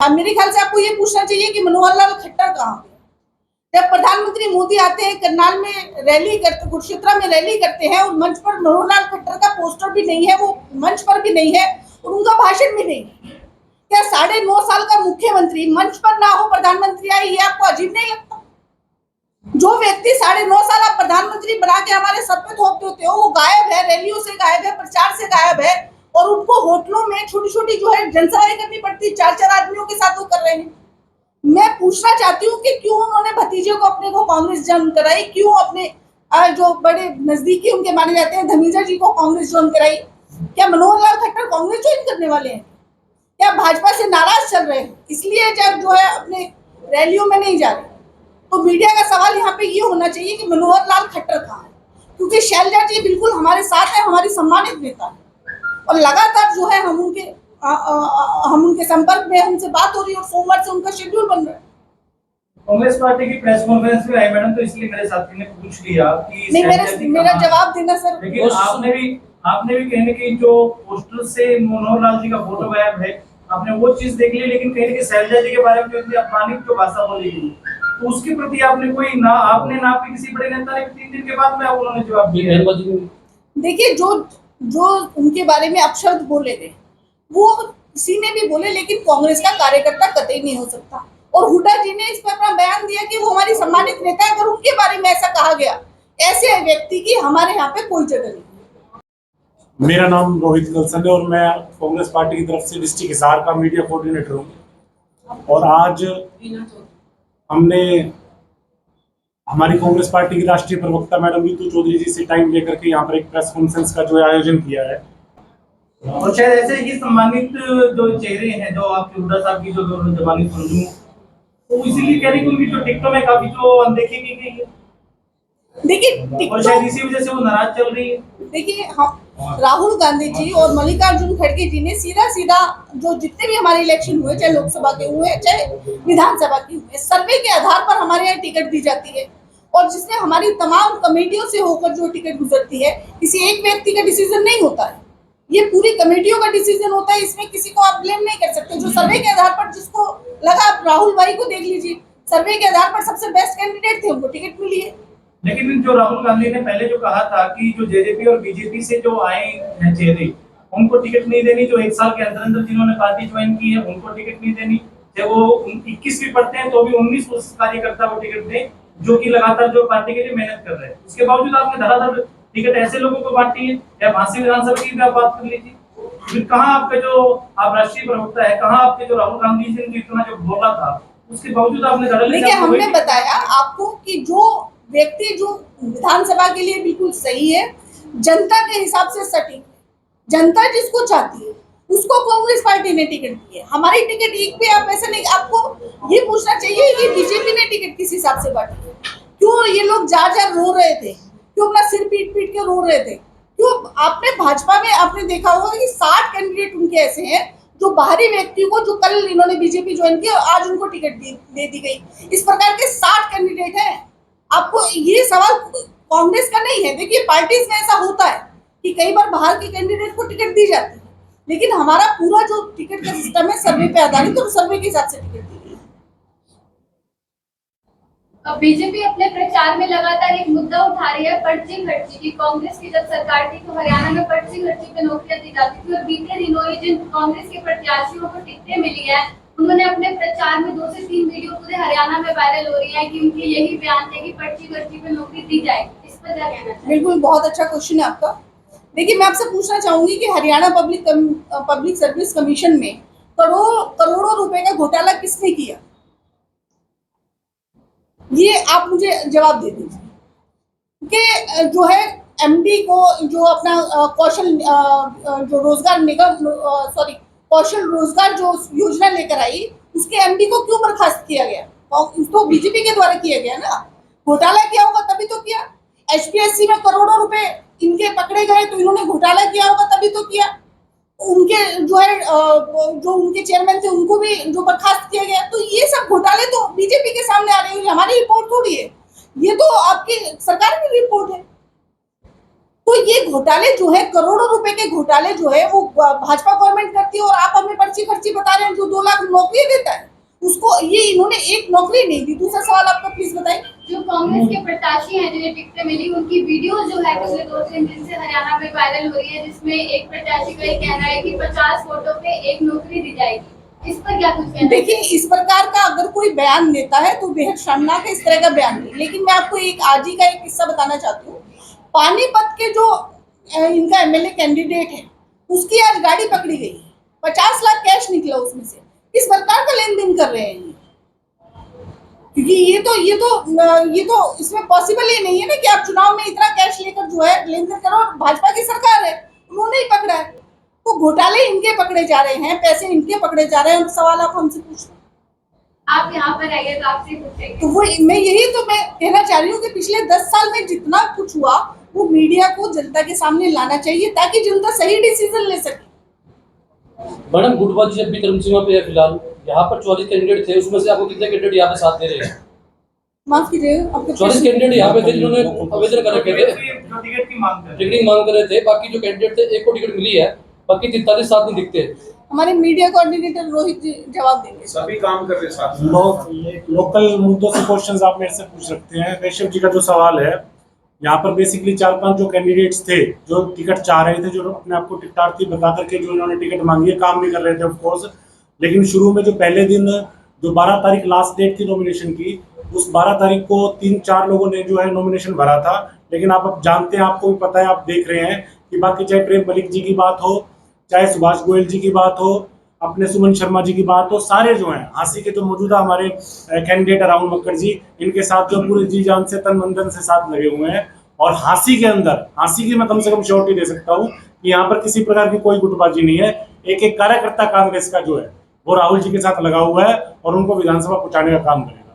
मेरे ख्याल से आपको ये पूछना चाहिए कि मनोहर लाल खट्टर कहाँ है। जब प्रधानमंत्री मोदी आते हैं, करनाल में रैली करते, कुरुक्षेत्र में रैली करते हैं और मंच पर मनोहर लाल खट्टर का पोस्टर भी नहीं है, वो मंच पर भी नहीं है और उनका भाषण भी नहीं है। क्या 9.5 साल का मुख्यमंत्री मंच पर ना हो, प्रधानमंत्री आए, ये आपको अजीब नहीं लगता? जो व्यक्ति 9.5 साल आप प्रधानमंत्री बना के हमारे सर पे थोप देते हो, वो गायब है, रैलियों से गायब है, प्रचार से गायब है और उनको होटलों में छोटी छोटी जो है जनसभाएं करनी पड़ती, 4-4 आदमियों के साथ वो कर रहे हैं। मैं पूछना चाहती हूँ कि क्यों उन्होंने भतीजे को अपने को कांग्रेस ज्वाइन कराई, क्यों अपने जो बड़े नजदीकी उनके माने जाते हैं धमीजा जी को कांग्रेस ज्वाइन कराई? क्या मनोहर लाल खट्टर कांग्रेस ज्वाइन करने वाले हैं? क्या भाजपा से नाराज चल रहे हैं इसलिए जब जो है अपने रैलियों में नहीं जा रहे? तो मीडिया का सवाल यहाँ पे ये होना चाहिए कि मनोहर लाल खट्टर कहाँ है, क्योंकि शैलजा जी बिल्कुल हमारे साथ है, हमारी सम्मानित नेता है और लगातार जो है हम उनके संपर्क में, हमसे बात हो रही है और सोमवार से उनका शेड्यूल बन रहा है। कांग्रेस पार्टी की प्रेस कॉन्फ्रेंस में आई मैडम, तो इसलिए मेरे साथी ने पूछ लिया कि नहीं, मेरा जवाब देना सर। लेकिन आपने भी कहीं ना कहीं जो पोस्टर से मनोहर लाल जी का फोटो गायब है, आपने वो चीज देख ली, लेकिन कहीं ना कहीं शैलजा जी के बारे में जो इतनी अपमानित जो भाषा बोली गई, तो उसके प्रति आपने कोई ना आपने ना आपके किसी बड़े नेता ने 3 दिन के बाद में उन्होंने जवाब दिया। देखिए, जो उनके बारे में अपशब्द बोले गए वो किसी ने भी बोले, लेकिन कांग्रेस का कार्यकर्ता कतई नहीं हो सकता। और हुड्डा जी ने इस पर अपना बयान दिया कि वो हमारी सम्मानित नेता है, अगर उनके बारे में ऐसा कहा गया, ऐसे व्यक्ति की हमारे यहाँ पे कोई जगह नहीं। मेरा नाम रोहित कलसन है और मैं कांग्रेस पार्टी की तरफ से डिस्ट्रिक्ट हिसार का मीडिया कोऑर्डिनेटर हूँ। और आज हमने हमारी कांग्रेस पार्टी की राष्ट्रीय प्रवक्ता मैडम नीतू चौधरी जी से टाइम लेकर के यहाँ पर एक प्रेस कॉन्फ्रेंस का जो आयोजन किया है। और शायद ऐसे ही सम्मानित जो चेहरे हैं, जो आपके हुड्डा साहब की जो जबानी समझूं, तो इसीलिए कह रही कि उनकी जो टिकटों में काफी जो अनदेखी की गई है, देखिए, और शायद इसी वजह से वो नाराज चल रही है। देखिए, राहुल गांधी जी और मल्लिकार्जुन खड़गे जी ने सीधा जो जितने भी हमारे इलेक्शन हुए, चाहे लोकसभा के हुए चाहे विधानसभा के हुए, सर्वे के आधार पर हमारे यहाँ टिकट दी जाती है और जिसमें हमारी तमाम कमेटियों से होकर जो टिकट गुजरती है, किसी एक व्यक्ति का डिसीजन नहीं होता है, ये पूरी कमेटियों का डिसीजन होता है। इसमें किसी को आप ब्लेम नहीं कर सकते। जो सर्वे के आधार पर जिसको लगा, आप राहुल भाई को देख लीजिए, सर्वे के आधार पर सबसे बेस्ट कैंडिडेट थे, उनको टिकट मिली है। लेकिन जो राहुल गांधी ने पहले जो कहा था कि जो जेजेपी और बीजेपी से जो आए हैं चेहरे, उनको टिकट नहीं देनी, जो 1 साल के अंदर अंदर जिन्होंने पार्टी ज्वाइन की है उनको टिकट नहीं देनी, चाहे वो 21 भी पढ़ते हैं तो भी 19 कार्यकर्ता को टिकट दें जो कि लगातार जो पार्टी के लिए मेहनत कर रहे हैं। उसके बावजूद आपने धड़ाधड़ टिकट ऐसे लोगों को बांटी है। या झांसी विधानसभा की भी आप बात कर लीजिए, फिर कहाँ आपके जो आप राष्ट्रीय प्रवक्ता है, कहाँ आपके जो राहुल गांधी जी ने इतना जो बोला था, उसके बावजूद आपने धड़ल्ले। देखिए, हमने बताया आपको कि जो व्यक्ति जो विधानसभा के लिए बिल्कुल सही है, जनता के हिसाब से सटीक, जनता जिसको चाहती है उसको कांग्रेस पार्टी ने टिकट दी है। हमारी टिकट एक पे आप ऐसा नहीं, आपको ये पूछना चाहिए कि बीजेपी ने टिकट किस हिसाब से बांटी है, क्यों ये लोग जार रो रहे थे, क्यों अपना सिर पीट के रो रहे थे, क्यों? आपने भाजपा में आपने देखा होगा कि 60 कैंडिडेट उनके ऐसे हैं जो बाहरी व्यक्तियों को, जो कल इन्होंने बीजेपी ज्वाइन किया आज उनको टिकट दे दी गई। इस प्रकार के 60 कैंडिडेट हैं। आपको ये सवाल कांग्रेस का नहीं है। देखिए, पार्टीज में ऐसा होता है कि कई बार बाहर के कैंडिडेट को टिकट दी जाती है, लेकिन हमारा पूरा जो टिकट का सिस्टम है सर्वे पे आधारित, तो सर्वे के हिसाब से टिकट दी गई। बीजेपी अपने प्रचार में लगातार एक मुद्दा उठा रही है, पर्ची खर्ची की। कांग्रेस की जब सरकार थी तो हरियाणा में पर्ची खर्ची पे नौकरियां दी जाती थी और बीते दिनों ही जिन कांग्रेस के प्रत्याशियों को टिकटें मिली है, उन्होंने अपने प्रचार में 2 से 3 वीडियो पूरे हरियाणा में वायरल हो रही है कि उनके यही बयान थे कि पर्ची खर्ची पे नौकरी दी जाएगी। इस पर क्या कहना चाहिए? बिल्कुल, बहुत अच्छा क्वेश्चन है आपका। देखिए, मैं आपसे पूछना चाहूंगी कि हरियाणा पब्लिक सर्विस कमीशन में करोड़ों रुपए का घोटाला किसने किया, ये आप मुझे जवाब दे दीजिए। कि जो है एमडी को जो अपना जो रोजगार निगम कौशल रोजगार जो योजना लेकर आई, उसके एमडी को क्यों बर्खास्त किया गया? तो बीजेपी के द्वारा किया गया ना। घोटाला किया होगा तभी तो किया। एचपीएससी में करोड़ों रुपए इनके पकड़े गए तो इन्होंने घोटाला किया होगा तभी तो किया। उनके जो उनके चेयरमैन थे उनको भी जो बर्खास्त किया गया। तो ये सब घोटाले तो बीजेपी के सामने आ रहे हैं, हमारी रिपोर्ट थोड़ी है, ये तो आपकी सरकार की रिपोर्ट है। तो ये घोटाले जो है, करोड़ों रुपए के घोटाले जो है वो भाजपा गवर्नमेंट करती है, और आप हमें पर्ची खर्ची बता रहे हैं जो 2 लाख नौकरी देता है उसको, ये इन्होंने एक नौकरी नहीं दी। दूसरा सवाल आपका प्लीज बताइए। जो कांग्रेस के प्रत्याशी हैं जिन्हें टिकटें मिली, उनकी वीडियो जो है पिछले 2-3 दिन से हरियाणा में वायरल हो रही है, जिसमें एक प्रत्याशी का ये कहना है कि 50 वोटों पे एक नौकरी दी जाएगी। इस पर क्या कुछ कहना है? देखिए, इस प्रकार का अगर कोई बयान देता है तो बेहद शर्मनाक है इस तरह का बयान नहीं। लेकिन मैं आपको एक आज ही का एक किस्सा बताना चाहती हूँ। पानीपत के जो इनका एमएलए कैंडिडेट है, उसकी आज गाड़ी पकड़ी गई है, 50 लाख कैश निकला उसमें से। किस प्रकार का लेन देन कर रहे हैं ये? क्योंकि ये तो इसमें पॉसिबल ही नहीं है ना कि आप चुनाव में इतना कैश लेकर जो है लेन देन करो। भाजपा की सरकार है, उन्होंने ही पकड़ा है, तो घोटाले इनके पकड़े जा रहे हैं, पैसे इनके पकड़े जा रहे हैं। सवाल आप हमसे पूछ रहे हैं, आप यहाँ पर आइए तो आपसे पूछेंगे। तो वो मैं कहना चाह रही हूँ कि पिछले 10 साल में जितना कुछ हुआ वो मीडिया को जनता के सामने लाना चाहिए ताकि जनता सही डिसीजन ले सके। मैडम, गुटबाजी जब भी क्रम सीमा पे है फिलहाल, यहाँ पर 44 कैंडिडेट थे, उसमें से आपको कितने कैंडिडेट यहाँ पे साथ दे रहे हैं? माफ कीजिए, आपके 44 कैंडिडेट यहाँ पे थे जिन्होंने आवेदन कर रखे थे, जो टिकट की मांग कर रहे टिकट मांग कर रहे थे। बाकी जो कैंडिडेट थे, एक को टिकट मिली है, बाकी 43 साथ नहीं दिखते। हमारे मीडिया कोऑर्डिनेटर रोहित जी जवाब देंगे। सभी काम कर रहे साथ। लोकल मुद्दों से क्वेश्चंस आप मेरे से पूछ सकते हैं। कैशव जी का जो सवाल है, यहाँ पर बेसिकली 4-5 जो कैंडिडेट्स थे जो टिकट चाह रहे थे, जो अपने आप को टिकटार्थी बता करके जो इन्होंने टिकट मांगी है, काम भी कर रहे थे ऑफ कोर्स। लेकिन शुरू में जो पहले दिन जो 12 तारीख लास्ट डेट थी नॉमिनेशन की, उस 12 तारीख को 3-4 लोगों ने जो है नॉमिनेशन भरा था। लेकिन आप अब जानते हैं, आपको भी पता है, आप देख रहे हैं कि बाकी चाहे प्रेम मलिक जी की बात हो, चाहे सुभाष गोयल जी की बात हो, अपने सुमन शर्मा जी की बात हो, सारे जो हैं हांसी के जो मौजूदा हमारे कैंडिडेट राहुल मक्कड़ जी, इनके साथ जो पूरे जी जान से तन मन धन से साथ लगे हुए हैं। और हांसी के अंदर, हांसी की मैं कम से कम श्योरिटी दे सकता हूँ कि यहाँ पर किसी प्रकार की कोई गुटबाजी नहीं है। एक एक कार्यकर्ता कांग्रेस का जो है वो राहुल जी के साथ लगा हुआ है और उनको विधानसभा पहुंचाने का काम करेगा।